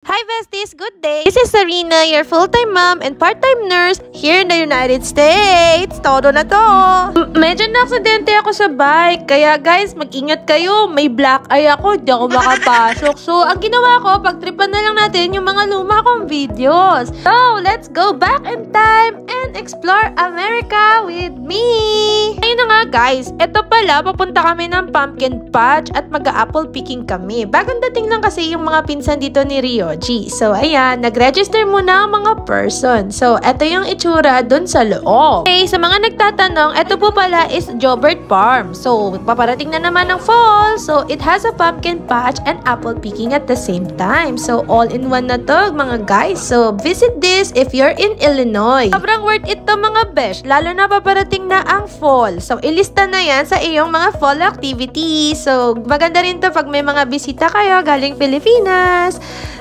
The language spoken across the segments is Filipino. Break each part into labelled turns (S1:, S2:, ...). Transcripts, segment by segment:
S1: Hi besties! Good day! This is Sarina, your full-time mom and part-time nurse here in the United States. Todo na to! Medyo na-aksidente ako sa bike. Kaya guys, mag-ingat kayo. May black eye ako. Di ako makapasok. So, ang ginawa ko, pagtripan na lang natin yung mga luma kong videos. So, let's go back in time and explore America with me! Ayun na nga guys, eto pala, papunta kami ng pumpkin patch at mag-apple picking kami. Bagong dating lang kasi yung mga pinsan dito ni Rio. So, ayan, nag-register muna ang mga person. So, eto yung itsura dun sa loob. Okay, sa mga nagtatanong, eto po pala is Jobert Farm. So, paparating na naman ng fall. So, it has a pumpkin patch and apple picking at the same time. So, all in one na to, mga guys. So, visit this if you're in Illinois. Sobrang worth it to, mga besh. Lalo na paparating na ang fall. So, ilista na yan sa iyong mga fall activities. So, maganda rin to pag may mga bisita kayo galing Pilipinas.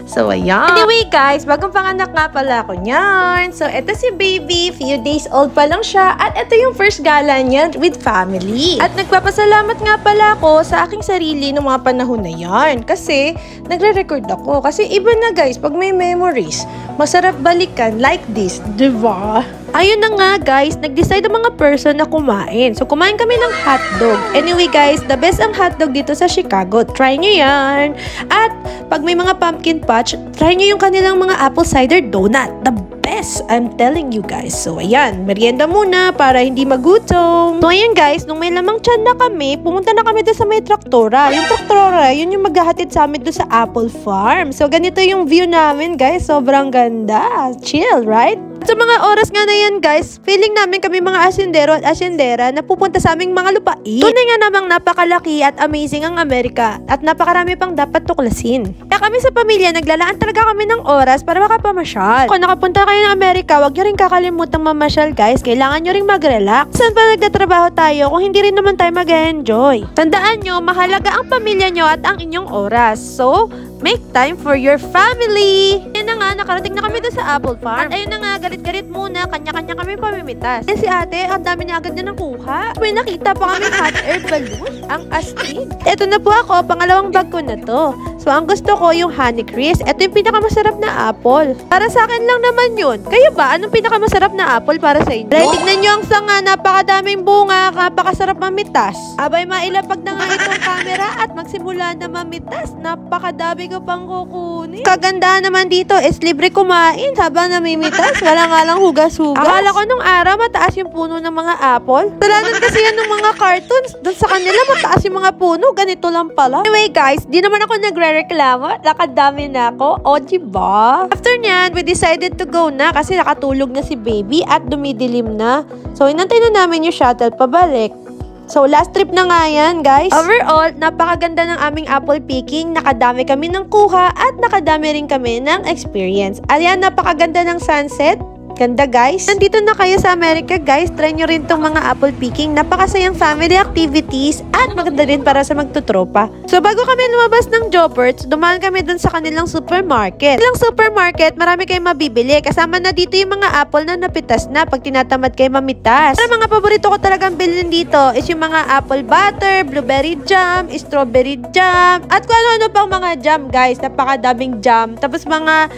S1: So, ayan. Anyway, guys, bagong panganak nga pala ako niyan. So, eto si baby. Few days old pa lang siya. At eto yung first gala niya with family. At nagpapasalamat nga pala ako sa aking sarili ng mga panahon na yan. Kasi, nagre-record ako. Kasi iba na, guys, pag may memories, masarap balikan like this, diba? Ayun na nga guys, nag-decide ang mga person na kumain. So, kumain kami ng hotdog. Anyway guys, the best ang hotdog dito sa Chicago. Try nyo yan. At, pag may mga pumpkin patch, try nyo yung kanilang mga apple cider donut. The best, I'm telling you guys. So, ayan, merienda muna para hindi magutom. So, ayan guys, nung may lamang tiyan na kami, pumunta na kami doon sa may traktora. Yung traktora, yun yung maghahatid sa amin doon sa apple farm. So, ganito yung view namin guys. Sobrang ganda. Chill, right? Sa mga oras nga na yan guys, feeling namin kami mga asyendero at asyendera na pupunta sa aming mga lupain. Tunay nga namang napakalaki at amazing ang Amerika at napakarami pang dapat tuklasin. Kaya kami sa pamilya, naglalaan talaga kami ng oras para makapamasyal. Kung nakapunta kayo ng Amerika, huwag nyo rin kakalimutang mamasyal guys. Kailangan nyo rin mag-relax. Saan pa nagtatrabaho tayo kung hindi rin naman tayo mag-enjoy? Tandaan nyo, mahalaga ang pamilya nyo at ang inyong oras. So, make time for your family! Ayun na nga, nakarating na kami doon sa apple farm. At ayun na nga, galit-galit muna, kanya-kanya kami pamimitas. Eh si ate, ang dami niya agad na nakuha. May nakita pa kami hot air balloon. Ang astig. Eto na po ako, pangalawang bag ko na to. So, ang gusto ko yung honey crisp. Eto yung pinakamasarap na apple. Para sa akin lang naman yun. Kayo ba? Anong pinakamasarap na apple para sa inyo? Dahil tignan nyo ang sanga, napakadaming bunga, napakasarap mamitas. Abay, mailapag na nga itong camera at magsimula na mamitas. Napakadami ko pang kukunin. Kagandahan naman dito is libre kumain habang namimitas. Wala nga lang hugas-hugas. Akala ko nung araw mataas yung puno ng mga apple. Talanan kasi yan ng mga cartoons. Doon sa kanila mataas yung mga puno. Ganito lang pala. Anyway guys, di naman ako nagre-reklamo. Nakadami na ako. O diba? After nyan, we decided to go na kasi nakatulog na si baby at dumidilim na. So, inantay na namin yung shuttle pabalik. So, last trip na nga yan, guys. Overall, napakaganda ng aming apple picking. Nakadami kami ng kuha at nakadami rin kami ng experience. Ayan, napakaganda ng sunset. Ganda, guys. Nandito na kayo sa Amerika, guys. Try nyo rin tong mga apple picking. Napakasayang family activities at maganda rin para sa magtutropa. So, bago kami lumabas ng Joberts, dumaan kami dun sa kanilang supermarket. Kanilang supermarket, marami kayong mabibili. Kasama na dito yung mga apple na napitas na pag tinatamad kayo mamitas. Pero mga paborito ko talagang bilhin dito is yung mga apple butter, blueberry jam, strawberry jam, at kung ano-ano pang mga jam, guys. Napakadaming jam. Tapos mga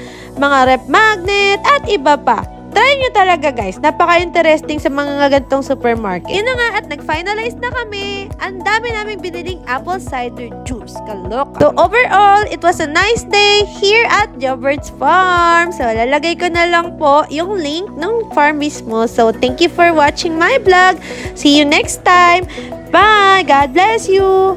S1: rep magnet at iba pa. Try nyo talaga guys, napaka-interesting sa mga ganitong supermarket. Yun na nga at nag-finalize na kami. Ang dami naming biniling apple cider juice. Kaloka. So overall, it was a nice day here at Joberts Farm. So lalagay ko na lang po yung link ng farm mismo. So thank you for watching my vlog. See you next time. Bye! God bless you!